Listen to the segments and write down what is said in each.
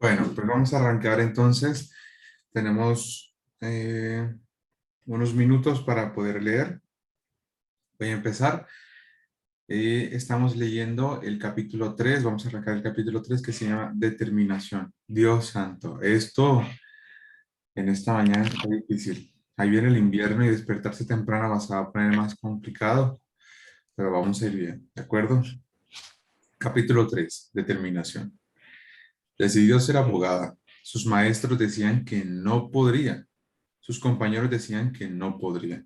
Bueno, pues vamos a arrancar entonces. Tenemos unos minutos para poder leer. Voy a empezar. Estamos leyendo el capítulo 3. Vamos a arrancar el capítulo 3 que se llama Determinación. Dios santo, esto en esta mañana está difícil. Ahí viene el invierno y despertarse temprano se va a poner más complicado, pero vamos a ir bien, ¿de acuerdo? Capítulo 3, Determinación. Decidió ser abogada. Sus maestros decían que no podría. Sus compañeros decían que no podría.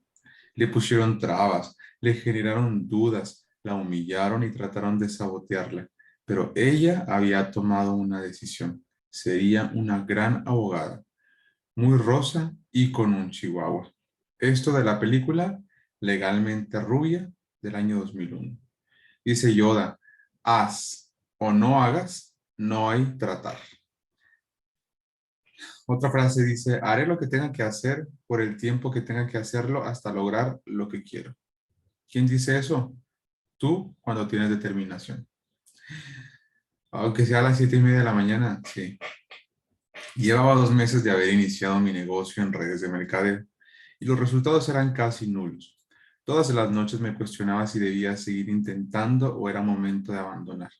Le pusieron trabas, le generaron dudas, la humillaron y trataron de sabotearla. Pero ella había tomado una decisión. Sería una gran abogada, muy rosa y con un chihuahua. Esto de la película Legalmente Rubia del año 2001. Dice Yoda, haz o no hagas, no hay tratar. Otra frase dice, haré lo que tenga que hacer por el tiempo que tenga que hacerlo hasta lograr lo que quiero. ¿Quién dice eso? Tú cuando tienes determinación. Aunque sea a las 7:30 de la mañana, sí. Llevaba 2 meses de haber iniciado mi negocio en redes de mercadeo y los resultados eran casi nulos. Todas las noches me cuestionaba si debía seguir intentando o era momento de abandonar.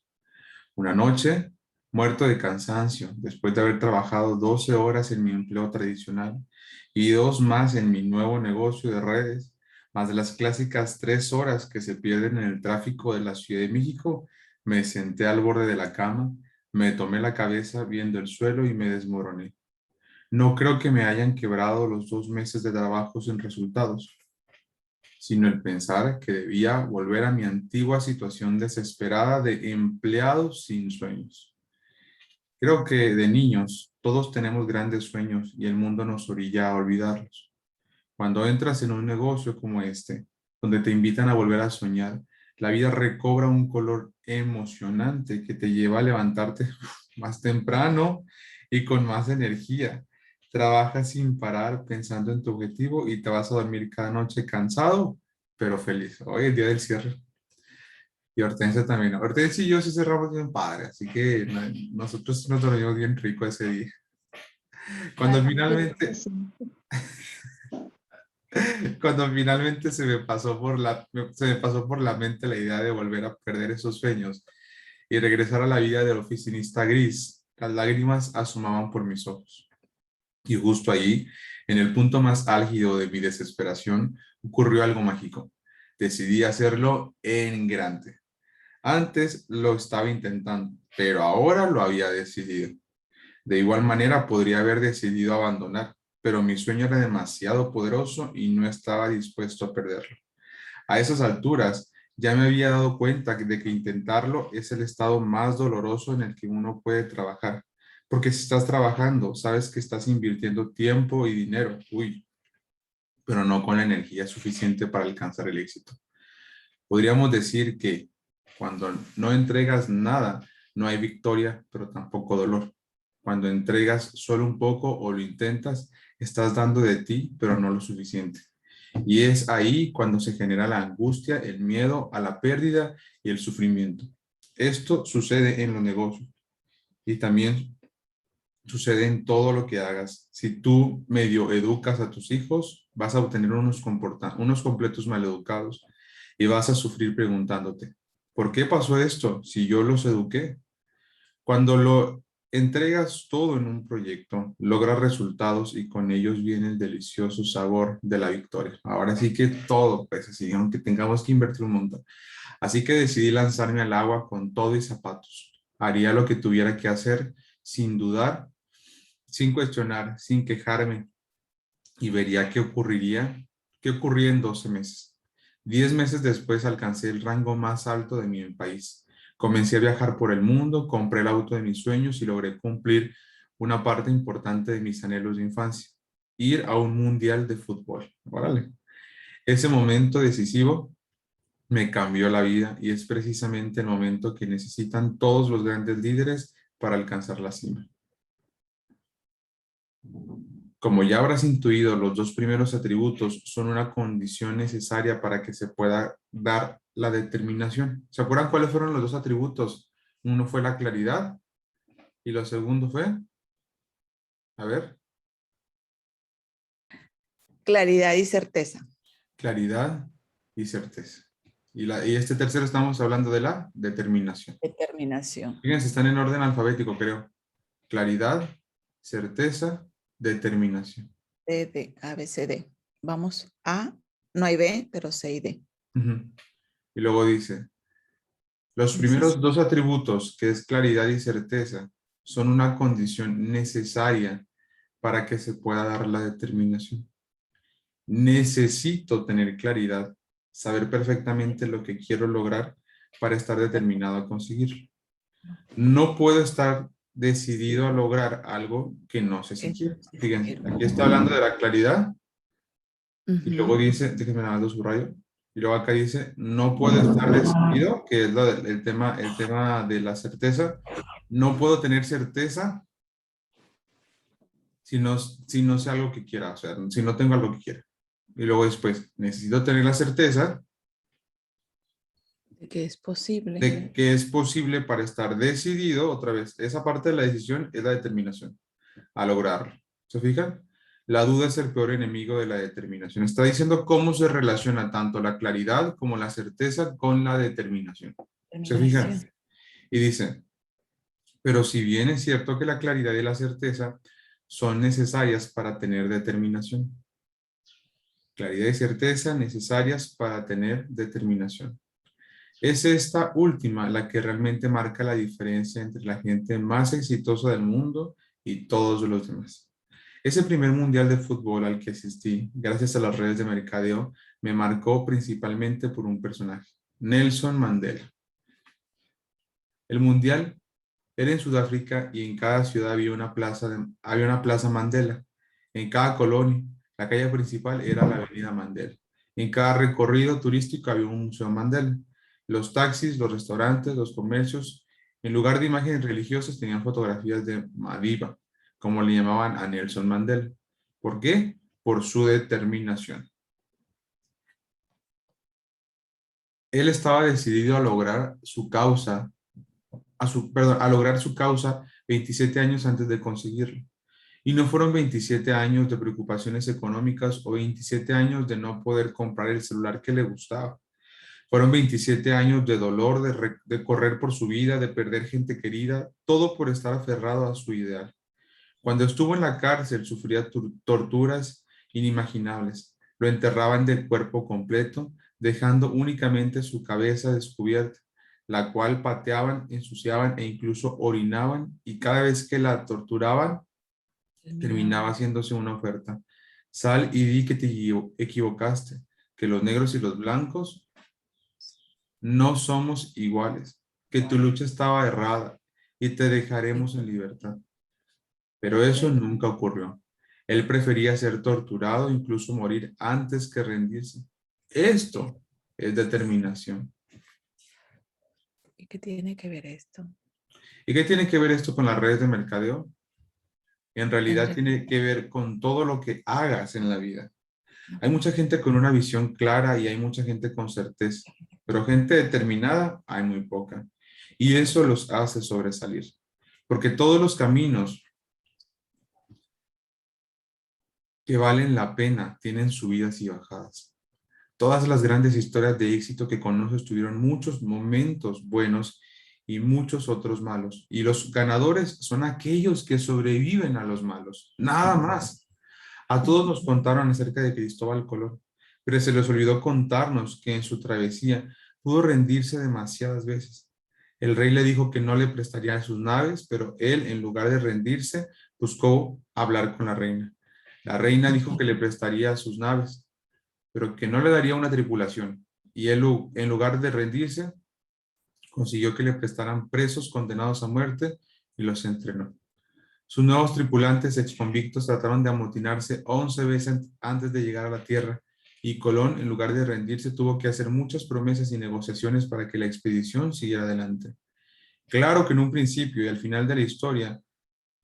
Una noche, muerto de cansancio, después de haber trabajado 12 horas en mi empleo tradicional y 2 más en mi nuevo negocio de redes, más de las clásicas 3 horas que se pierden en el tráfico de la Ciudad de México, me senté al borde de la cama, me tomé la cabeza viendo el suelo y me desmoroné. No creo que me hayan quebrado los 2 meses de trabajo sin resultados, sino el pensar que debía volver a mi antigua situación desesperada de empleado sin sueños. Creo que de niños todos tenemos grandes sueños y el mundo nos orilla a olvidarlos. Cuando entras en un negocio como este, donde te invitan a volver a soñar, la vida recobra un color emocionante que te lleva a levantarte más temprano y con más energía. Trabajas sin parar pensando en tu objetivo y te vas a dormir cada noche cansado, pero feliz. Hoy es el día del cierre. Y Hortensia también. Hortensia y yo sí cerramos bien padre, así que nosotros nos dormimos bien rico ese día. Cuando Ay, qué finalmente, rico, sí. cuando finalmente se me pasó por la mente la idea de volver a perder esos sueños y regresar a la vida del oficinista gris, las lágrimas asomaban por mis ojos. Y justo ahí, en el punto más álgido de mi desesperación, ocurrió algo mágico. Decidí hacerlo en grande. Antes lo estaba intentando, pero ahora lo había decidido. De igual manera, podría haber decidido abandonar, pero mi sueño era demasiado poderoso y no estaba dispuesto a perderlo. A esas alturas, ya me había dado cuenta de que intentarlo es el estado más doloroso en el que uno puede trabajar. Porque si estás trabajando, sabes que estás invirtiendo tiempo y dinero, uy, pero no con la energía suficiente para alcanzar el éxito. Podríamos decir que cuando no entregas nada, no hay victoria, pero tampoco dolor. Cuando entregas solo un poco o lo intentas, estás dando de ti, pero no lo suficiente. Y es ahí cuando se genera la angustia, el miedo a la pérdida y el sufrimiento. Esto sucede en los negocios y también sucede en todo lo que hagas. Si tú medio educas a tus hijos, vas a obtener unos completos maleducados y vas a sufrir preguntándote, ¿por qué pasó esto si yo los eduqué? Cuando lo entregas todo en un proyecto, logras resultados y con ellos viene el delicioso sabor de la victoria. Ahora sí que todo, pues así, aunque tengamos que invertir un montón. Así que decidí lanzarme al agua con todo y zapatos. Haría lo que tuviera que hacer sin dudar, sin cuestionar, sin quejarme y vería qué ocurría en 12 meses. 10 meses después alcancé el rango más alto de mi país. Comencé a viajar por el mundo, compré el auto de mis sueños y logré cumplir una parte importante de mis anhelos de infancia, ir a un mundial de fútbol. Órale. Ese momento decisivo me cambió la vida y es precisamente el momento que necesitan todos los grandes líderes para alcanzar la cima. Como ya habrás intuido, los 2 primeros atributos son una condición necesaria para que se pueda dar la determinación. ¿Se acuerdan cuáles fueron los 2 atributos? Uno fue la claridad y lo segundo fue, a ver, Claridad y certeza. claridad y certeza. Y este tercero estamos hablando de la determinación. Determinación. Fíjense, están en orden alfabético, creo. Claridad, certeza, determinación. D, D, A, B, C, D. Vamos A, no hay B, pero C y D. Ujú. Y luego dice, los primeros Necesito. dos atributos, que es claridad y certeza, son una condición necesaria para que se pueda dar la determinación. Necesito tener claridad, saber perfectamente lo que quiero lograr para estar determinado a conseguirlo. No puedo estar decidido a lograr algo que no sé si quiero. Fíjense, aquí está hablando de la claridad y luego Ujú. dice, déjenme nada más lo subrayo, y luego acá dice, no puedo estar decidido, que es el tema de la certeza. No puedo tener certeza si no sé algo que quiera, o sea, si no tengo algo que quiera. Y luego después, necesito tener la certeza De que es posible. de que es posible para estar decidido, otra vez, esa parte de la decisión es la determinación, a lograrlo. ¿Se fijan? La duda es el peor enemigo de la determinación. Está diciendo cómo se relaciona tanto la claridad como la certeza con la determinación. ¿Se fijan? Determinación. Y dice, pero si bien es cierto que la claridad y la certeza son necesarias para tener determinación. Claridad y certeza necesarias para tener determinación. Es esta última la que realmente marca la diferencia entre la gente más exitosa del mundo y todos los demás. Ese primer mundial de fútbol al que asistí, gracias a las redes de mercadeo, me marcó principalmente por un personaje, Nelson Mandela. El mundial era en Sudáfrica y en cada ciudad había una plaza Mandela. En cada colonia, la calle principal era la avenida Mandela. En cada recorrido turístico había un museo Mandela. Los taxis, los restaurantes, los comercios, en lugar de imágenes religiosas, tenían fotografías de Madiba, como le llamaban a Nelson Mandela. ¿Por qué? Por su determinación. Él estaba decidido a lograr su causa, a lograr su causa 27 años antes de conseguirlo. Y no fueron 27 años de preocupaciones económicas o 27 años de no poder comprar el celular que le gustaba. Fueron 27 años de dolor, de correr por su vida, de perder gente querida, todo por estar aferrado a su ideal. Cuando estuvo en la cárcel, sufría torturas inimaginables. Lo enterraban del cuerpo completo, dejando únicamente su cabeza descubierta, la cual pateaban, ensuciaban e incluso orinaban, y cada vez que la torturaban, terminaba Terminaba. haciéndose una oferta. Sal y di que te equivocaste, que los negros y los blancos no somos iguales, que tu lucha estaba errada y te dejaremos en libertad. Pero eso nunca ocurrió. Él prefería ser torturado, incluso morir antes que rendirse. Esto es determinación. ¿Y qué tiene que ver esto? ¿Y qué tiene que ver esto con las redes de mercadeo? En En realidad re- tiene que ver con todo lo que hagas en la vida. Hay mucha gente con una visión clara y hay mucha gente con certeza, pero gente determinada hay muy poca. Y eso los hace sobresalir, porque todos los caminos que valen la pena tienen subidas y bajadas. Todas las grandes historias de éxito que conoces tuvieron muchos momentos buenos y muchos otros malos. Y los ganadores son aquellos que sobreviven a los malos, nada más. A todos nos contaron acerca de Cristóbal Colón, pero se les olvidó contarnos que en su travesía pudo rendirse demasiadas veces. El rey le dijo que no le prestaría sus naves, pero él, en lugar de rendirse, buscó hablar con la reina. La reina dijo que le prestaría sus naves, pero que no le daría una tripulación. Y él, en lugar de rendirse, consiguió que le prestaran presos condenados a muerte y los entrenó. Sus nuevos tripulantes exconvictos trataron de amotinarse 11 veces antes de llegar a la Tierra, y Colón, en lugar de rendirse, tuvo que hacer muchas promesas y negociaciones para que la expedición siguiera adelante. Claro que en un principio y al final de la historia,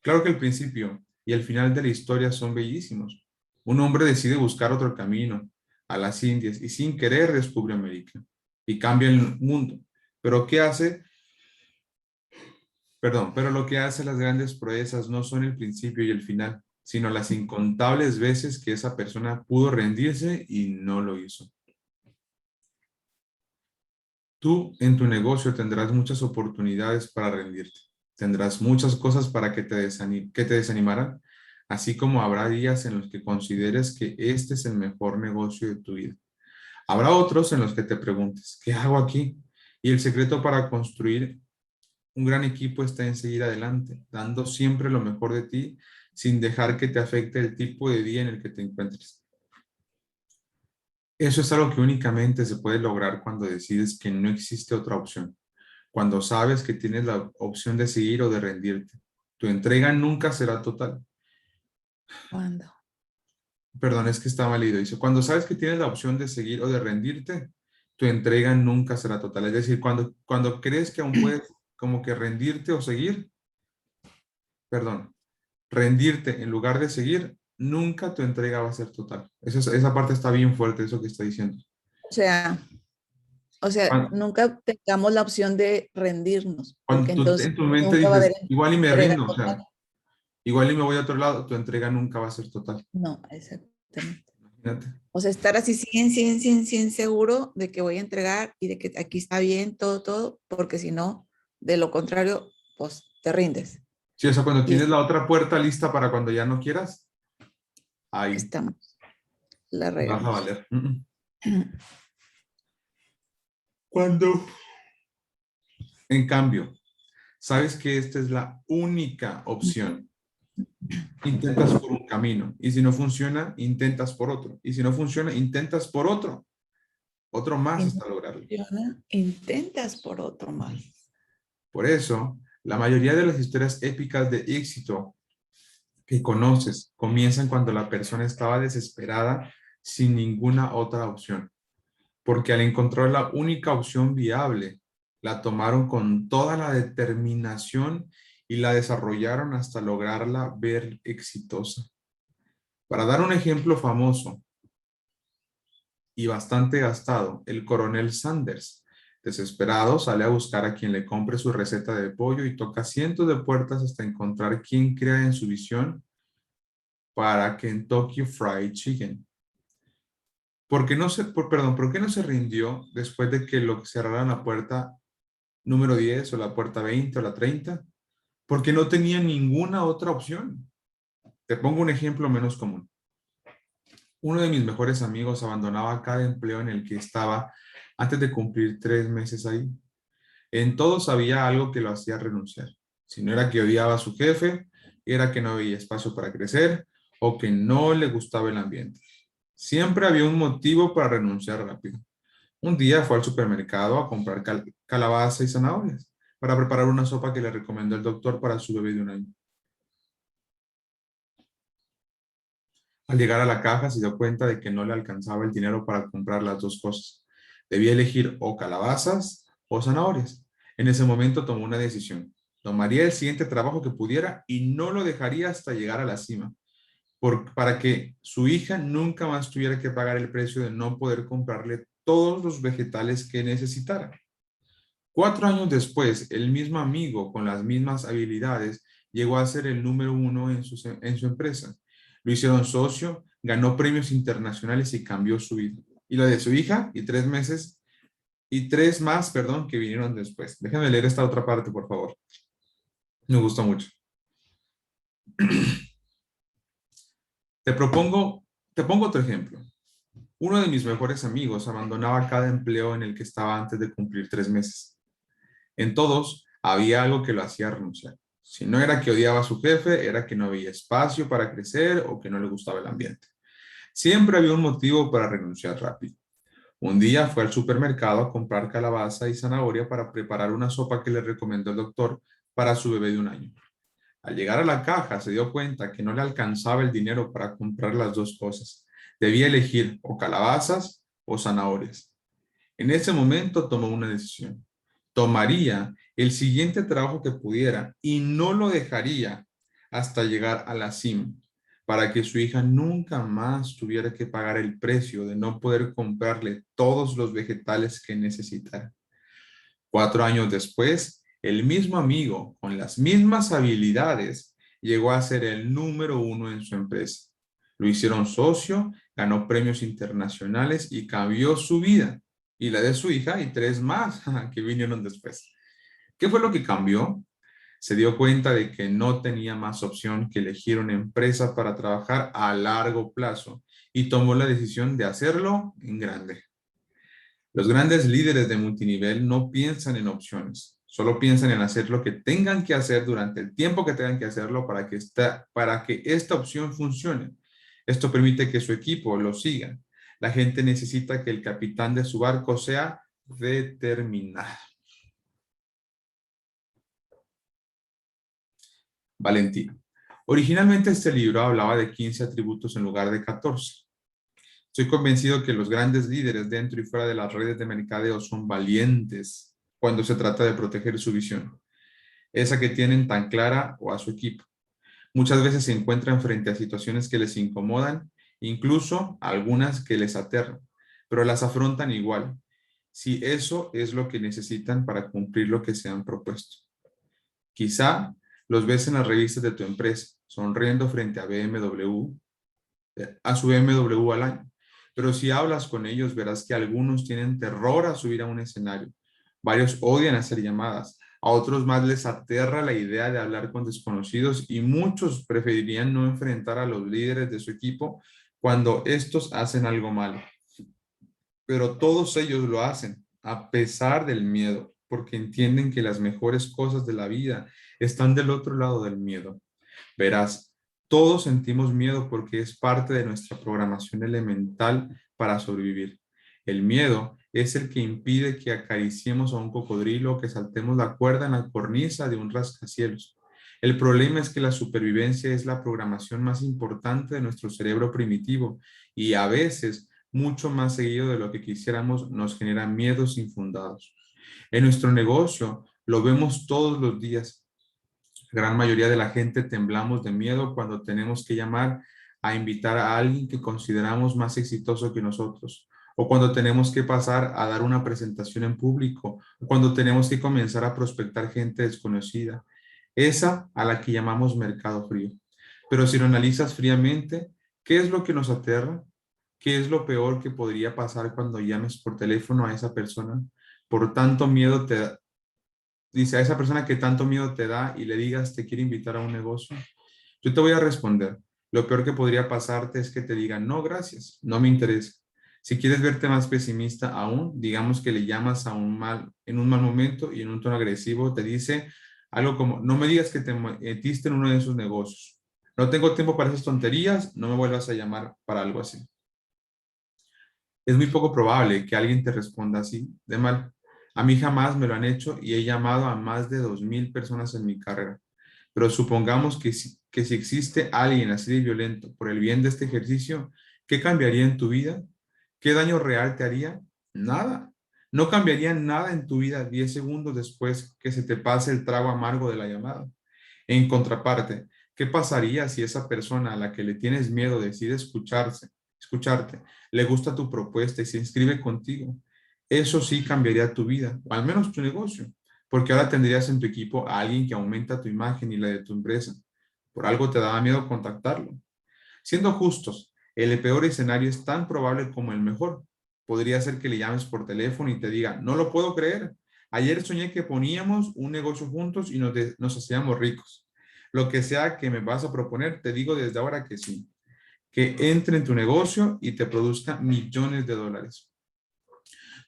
claro que el principio y el final de la historia son bellísimos. Un hombre decide buscar otro camino a las Indias y sin querer descubre América y cambia el mundo. Pero ¿qué hace Perdón, pero lo que hace las grandes proezas no son el principio y el final, sino las incontables veces que esa persona pudo rendirse y no lo hizo. Tú en tu negocio tendrás muchas oportunidades para rendirte. Tendrás muchas cosas para que te desanimarán, así como habrá días en los que consideres que este es el mejor negocio de tu vida. Habrá otros en los que te preguntes, ¿qué hago aquí? Y el secreto para construir un gran equipo está en seguir adelante, dando siempre lo mejor de ti, sin dejar que te afecte el tipo de día en el que te encuentres. Eso es algo que únicamente se puede lograr cuando decides que no existe otra opción, cuando sabes que tienes la opción de seguir o de rendirte. Tu entrega nunca será total. ¿Cuándo? Perdón, es que está mal leído. Dice, cuando sabes que tienes la opción de seguir o de rendirte, tu entrega nunca será total. Es decir, cuando crees que aún puedes como que rendirte o seguir, perdón, rendirte en lugar de seguir, nunca tu entrega va a ser total. Esa parte está bien fuerte, eso que está diciendo. O sea, Cuando, nunca tengamos la opción de rendirnos, porque cuando tú entonces en tu mente nunca va a haber dices, igual y me entrega rindo, o sea, total. igual y me voy a otro lado, tu entrega nunca va a ser total. No, exactamente. Imagínate. O sea, estar así 100 seguro de que voy a entregar y de que aquí está bien todo, porque si no, de lo contrario, pues te rindes. Sí, o sea, cuando Y tienes la otra puerta lista para cuando ya no quieras, ahí estamos, la vas a regamos. valer. Cuando, en cambio, sabes que esta es la única opción, intentas por un camino y si no funciona, intentas por otro. Y si no funciona, intentas por otro más Y no hasta lograrlo. funciona, intentas por otro mal. Por eso, la mayoría de las historias épicas de éxito que conoces comienzan cuando la persona estaba desesperada sin ninguna otra opción, porque al encontrar la única opción viable, la tomaron con toda la determinación y la desarrollaron hasta lograrla ver exitosa. Para dar un ejemplo famoso y bastante gastado, el coronel Sanders, desesperado, sale a buscar a quien le compre su receta de pollo y toca cientos de puertas hasta encontrar quien crea en su visión para Kentucky Fried Chicken. ¿Por qué no se rindió después de que lo cerraran la puerta número 10 o la puerta 20 o la 30? Porque no tenía ninguna otra opción. Te pongo un ejemplo menos común. Uno de mis mejores amigos abandonaba cada empleo en el que estaba antes de cumplir 3 meses ahí. En todos había algo que lo hacía renunciar. Si no era que odiaba a su jefe, era que no había espacio para crecer o que no le gustaba el ambiente. Siempre había un motivo para renunciar rápido. Un día fue al supermercado a comprar calabaza y zanahorias para preparar una sopa que le recomendó el doctor para su bebé de 1 año. Al llegar a la caja se dio cuenta de que no le alcanzaba el dinero para comprar las dos cosas. Debía elegir o calabazas o zanahorias. En ese momento tomó una decisión. Tomaría el siguiente trabajo que pudiera y no lo dejaría hasta llegar a la cima, para que su hija nunca más tuviera que pagar el precio de no poder comprarle todos los vegetales que necesitara. 4 años después, el mismo amigo con las mismas habilidades llegó a ser el número 1 en su empresa. Lo hicieron socio, ganó premios internacionales y cambió su vida. Y la de su hija y 3 meses y tres más, perdón, que vinieron después. Déjenme leer esta otra parte, por favor. Me gustó mucho. Te propongo, te pongo otro ejemplo. Uno de mis mejores amigos abandonaba cada empleo en el que estaba antes de cumplir 3 meses. En todos había algo que lo hacía renunciar. Si no era que odiaba a su jefe, era que no había espacio para crecer o que no le gustaba el ambiente. Siempre había un motivo para renunciar rápido. Un día fue al supermercado a comprar calabaza y zanahoria para preparar una sopa que le recomendó el doctor para su bebé de 1 año. Al llegar a la caja se dio cuenta que no le alcanzaba el dinero para comprar las dos cosas. Debía elegir o calabazas o zanahorias. En ese momento tomó una decisión. Tomaría el siguiente trabajo que pudiera y no lo dejaría hasta llegar a la cima, para que su hija nunca más tuviera que pagar el precio de no poder comprarle todos los vegetales que necesitara. 4 años después, El mismo amigo, con las mismas habilidades, llegó a ser el número uno en su empresa. Lo hicieron socio, ganó premios internacionales y cambió su vida y la de su hija y tres más que vinieron después. ¿Qué fue lo que cambió? Se dio cuenta de que no tenía más opción que elegir una empresa para trabajar a largo plazo y tomó la decisión de hacerlo en grande. Los grandes líderes de multinivel no piensan en opciones, solo piensan en hacer lo que tengan que hacer durante el tiempo que tengan que hacerlo para que esta opción funcione. Esto permite que su equipo lo siga. La gente necesita que el capitán de su barco sea determinado. Valentía. Originalmente este libro hablaba de 15 atributos en lugar de 14. Estoy convencido que los grandes líderes dentro y fuera de las redes de mercadeo son valientes cuando se trata de proteger su visión, esa que tienen tan clara o a su equipo. Muchas veces se encuentran frente a situaciones que les incomodan, incluso algunas que les aterran, pero las afrontan igual, si eso es lo que necesitan para cumplir lo que se han propuesto. Quizá los ves en las revistas de tu empresa, sonriendo frente a a su BMW al año. Pero si hablas con ellos, verás que algunos tienen terror a subir a un escenario. Varios odian hacer llamadas. A otros más les aterra la idea de hablar con desconocidos y muchos preferirían no enfrentar a los líderes de su equipo cuando estos hacen algo malo. Pero todos ellos lo hacen a pesar del miedo, porque entienden que las mejores cosas de la vida están del otro lado del miedo. Verás, todos sentimos miedo porque es parte de nuestra programación elemental para sobrevivir. El miedo es el que impide que acariciemos a un cocodrilo o que saltemos la cuerda en la cornisa de un rascacielos. El problema es que la supervivencia es la programación más importante de nuestro cerebro primitivo y a veces, mucho más seguido de lo que quisiéramos, nos genera miedos infundados. En nuestro negocio lo vemos todos los días. La gran mayoría de la gente temblamos de miedo cuando tenemos que llamar a invitar a alguien que consideramos más exitoso que nosotros, o cuando tenemos que pasar a dar una presentación en público, o cuando tenemos que comenzar a prospectar gente desconocida, esa a la que llamamos mercado frío. Pero si lo analizas fríamente, ¿qué es lo que nos aterra? ¿Qué es lo peor que podría pasar cuando llames por teléfono a esa persona? Por tanto miedo te dice a esa persona que tanto miedo te da y le digas te quiere invitar a un negocio, yo te voy a responder, lo peor que podría pasarte es que te digan, no, gracias, no me interesa. Si quieres verte más pesimista aún, digamos que le llamas en un mal momento y en un tono agresivo te dice algo como, no me digas que te metiste en uno de esos negocios. No tengo tiempo para esas tonterías, no me vuelvas a llamar para algo así. Es muy poco probable que alguien te responda así de mal. A mí jamás me lo han hecho y he llamado a más de 2000 personas en mi carrera. Pero supongamos que si existe alguien así de violento por el bien de este ejercicio, ¿qué cambiaría en tu vida? ¿Qué daño real te haría? Nada. No cambiaría nada en tu vida 10 segundos después que se te pase el trago amargo de la llamada. En contraparte, ¿qué pasaría si esa persona a la que le tienes miedo decide escucharte, le gusta tu propuesta y se inscribe contigo? Eso sí cambiaría tu vida, o al menos tu negocio, porque ahora tendrías en tu equipo a alguien que aumenta tu imagen y la de tu empresa. Por algo te daba miedo contactarlo. Siendo justos, el peor escenario es tan probable como el mejor. Podría ser que le llames por teléfono y te diga, no lo puedo creer. Ayer soñé que poníamos un negocio juntos y nos hacíamos ricos. Lo que sea que me vas a proponer, te digo desde ahora que sí. Que entre en tu negocio y te produzca millones de dólares.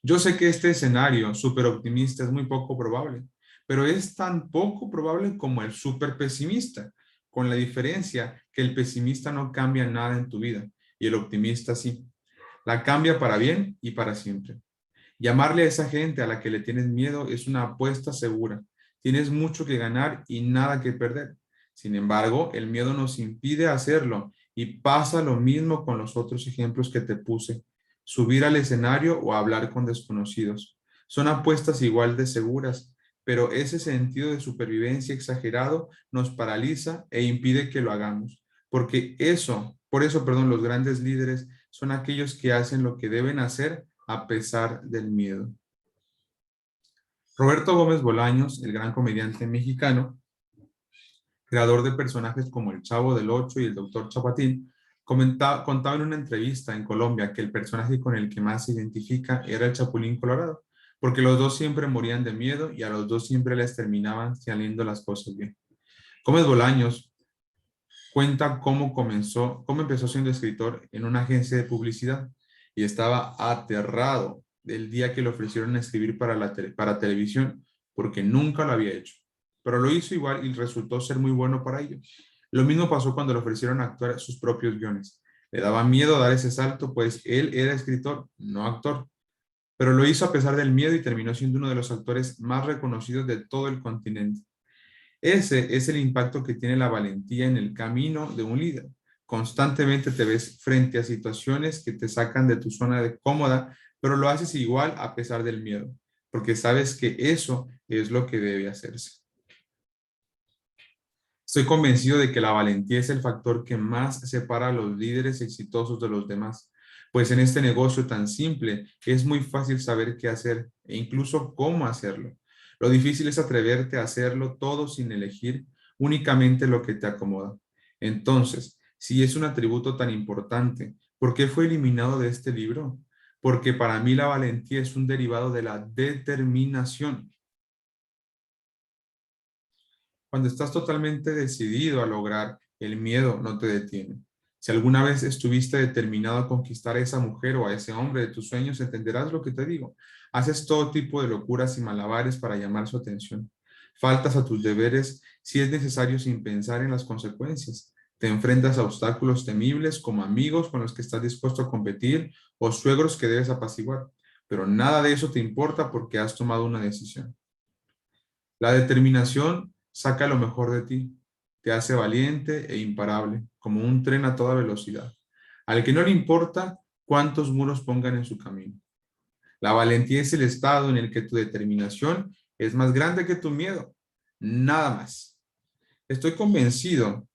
Yo sé que este escenario súper optimista es muy poco probable, pero es tan poco probable como el súper pesimista, con la diferencia que el pesimista no cambia nada en tu vida y el optimista sí. La cambia para bien y para siempre. Llamarle a esa gente a la que le tienes miedo es una apuesta segura. Tienes mucho que ganar y nada que perder. Sin embargo, el miedo nos impide hacerlo y pasa lo mismo con los otros ejemplos que te puse. Subir al escenario o hablar con desconocidos. Son apuestas igual de seguras, pero ese sentido de supervivencia exagerado nos paraliza e impide que lo hagamos. Por eso, los grandes líderes son aquellos que hacen lo que deben hacer a pesar del miedo. Roberto Gómez Bolaños, el gran comediante mexicano, creador de personajes como el Chavo del Ocho y el Doctor Chapatín, contaba en una entrevista en Colombia que el personaje con el que más se identifica era el Chapulín Colorado, porque los dos siempre morían de miedo y a los dos siempre les terminaban saliendo las cosas bien. Gómez Bolaños cuenta cómo empezó siendo escritor en una agencia de publicidad y estaba aterrado del día que le ofrecieron escribir para televisión porque nunca lo había hecho. Pero lo hizo igual y resultó ser muy bueno para ello. Lo mismo pasó cuando le ofrecieron actuar sus propios guiones. Le daba miedo dar ese salto, pues él era escritor, no actor. Pero lo hizo a pesar del miedo y terminó siendo uno de los actores más reconocidos de todo el continente. Ese es el impacto que tiene la valentía en el camino de un líder. Constantemente te ves frente a situaciones que te sacan de tu zona de cómoda, pero lo haces igual a pesar del miedo, porque sabes que eso es lo que debe hacerse. Estoy convencido de que la valentía es el factor que más separa a los líderes exitosos de los demás, pues en este negocio tan simple es muy fácil saber qué hacer e incluso cómo hacerlo. Lo difícil es atreverte a hacerlo todo sin elegir únicamente lo que te acomoda. Entonces, si es un atributo tan importante, ¿por qué fue eliminado de este libro? Porque para mí la valentía es un derivado de la determinación. Cuando estás totalmente decidido a lograr, el miedo no te detiene. Si alguna vez estuviste determinado a conquistar a esa mujer o a ese hombre de tus sueños, entenderás lo que te digo. Haces todo tipo de locuras y malabares para llamar su atención. Faltas a tus deberes si es necesario sin pensar en las consecuencias. Te enfrentas a obstáculos temibles como amigos con los que estás dispuesto a competir o suegros que debes apaciguar. Pero nada de eso te importa porque has tomado una decisión. La determinación saca lo mejor de ti, te hace valiente e imparable, como un tren a toda velocidad, al que no le importa cuántos muros pongan en su camino. La valentía es el estado en el que tu determinación es más grande que tu miedo, nada más. Estoy convencido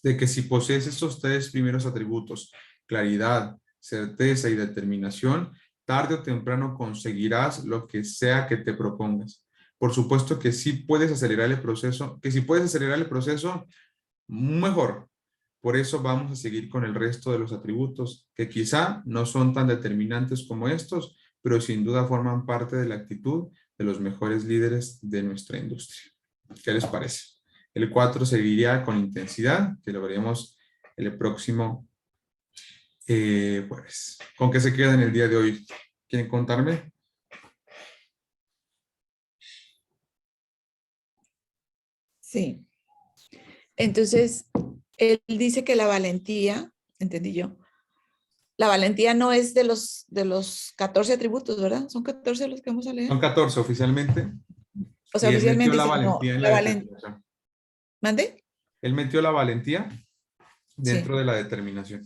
de que si posees estos tres primeros atributos, claridad, certeza y determinación, tarde o temprano conseguirás lo que sea que te propongas. Por supuesto que sí puedes acelerar el proceso, que si puedes acelerar el proceso, mejor. Por eso vamos a seguir con el resto de los atributos, que quizá no son tan determinantes como estos, pero sin duda forman parte de la actitud de los mejores líderes de nuestra industria. ¿Qué les parece? El 4 seguiría con intensidad, que lo veremos el próximo jueves. ¿Con qué se queda en el día de hoy? ¿Quieren contarme? Sí. Entonces, él dice que la valentía, entendí yo, la valentía no es de los 14 atributos, ¿verdad? Son 14 los que vamos a Son leer. 14 oficialmente, O sea, y él metió oficialmente la dice, no, valentía en la la valentía. determinación. ¿Mande? Él metió la valentía Sí, dentro de la determinación.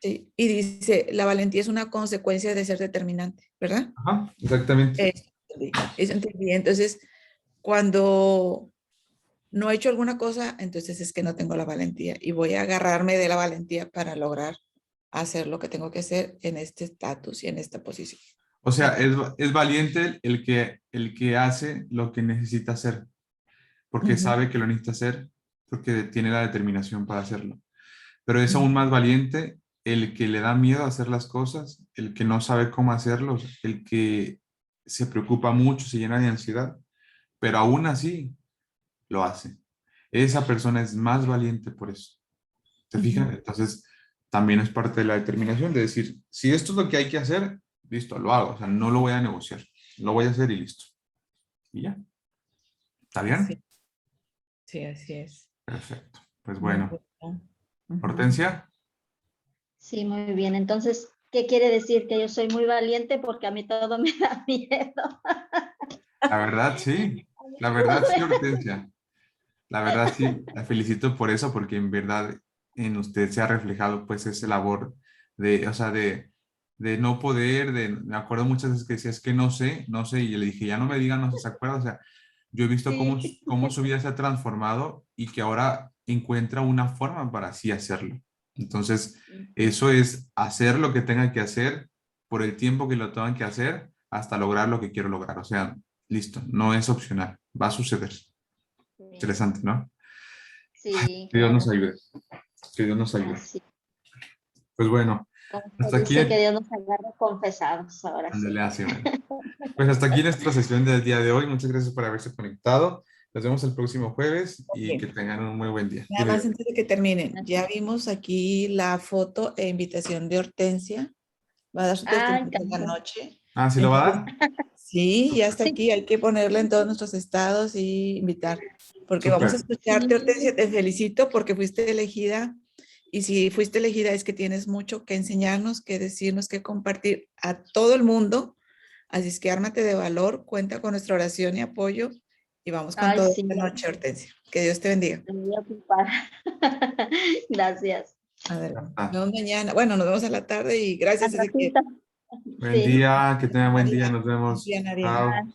sí. Y dice, la valentía es una consecuencia de ser determinante, ¿verdad? Ajá, exactamente. Eso entendí. Eso entendí. Entonces, cuando no he hecho alguna cosa, entonces es que no tengo la valentía y voy a agarrarme de la valentía para lograr hacer lo que tengo que hacer en este estatus y en esta posición. O sea, Ok. es valiente el que hace lo que necesita hacer, porque Ujú, sabe que lo necesita hacer, porque tiene la determinación para hacerlo. Pero es aún ujú, más valiente el que le da miedo a hacer las cosas, el que no sabe cómo hacerlo, el que se preocupa mucho, se llena de ansiedad, pero aún así lo hace. Esa persona es más valiente por eso. ¿Te fijas? ujú. Entonces, también es parte de la determinación de decir, si esto es lo que hay que hacer, listo, lo hago. O sea, no lo voy a negociar. Lo voy a hacer y listo. Y ya. ¿Está Sí, bien? sí, así es. Perfecto. Pues Muy bueno. bueno. Ujú. Hortensia, Sí, muy bien. Entonces, ¿qué quiere decir? Que yo soy muy valiente porque a mí todo me da miedo. la verdad sí. La verdad Todo sí, me- Hortensia. La verdad sí. La felicito por eso, porque en verdad en usted se ha reflejado pues esa labor de, o sea, de no poder, me acuerdo muchas veces que decía, es que no sé, no sé, y yo le dije, ya no me digan, no sé, ¿se acuerda? O sea, yo he visto cómo, Sí, cómo su vida se ha transformado y que ahora encuentra una forma para así hacerlo. Entonces, eso es hacer lo que tenga que hacer por el tiempo que lo tengan que hacer hasta lograr lo que quiero lograr. O sea, Listo, no es opcional, va a suceder. Sí, Interesante, ¿no? sí, Que Dios nos claro. ayude, que Dios nos ayude. Así. Pues bueno, Como hasta se aquí, dice que Dios nos agarre confesados, ahora ándale, sí. así, bueno. Pues hasta aquí nuestra sesión del día de hoy. Muchas gracias por haberse conectado. Nos vemos el próximo jueves y que Ok. tengan un muy buen día. Nada Dime. más antes de que terminen, ya vimos aquí la foto e invitación de Hortensia. Va a dar su Ay, testimonio esta canta. noche. Ah, ¿sí lo va a Entonces, dar? sí, ya está Sí, aquí. Hay que ponerla en todos nuestros estados y invitar. Porque vamos a Súper. escucharte, Hortensia. Te felicito porque fuiste elegida. Y si fuiste elegida es que tienes mucho que enseñarnos, que decirnos, que compartir a todo el mundo. Así es que ármate de valor, cuenta con nuestra oración y apoyo. Y vamos con ay, todo sí, esta noche, Hortensia. Que Dios te bendiga. me voy a ocupar. Gracias. Adelante. Nos Ah, vemos mañana. Bueno, nos vemos a la tarde y Al gracias, Ezequiel. ratito. buen Sí. día, que tengan buen día. Nadia, Nos buen vemos. día, Nadia. Chao.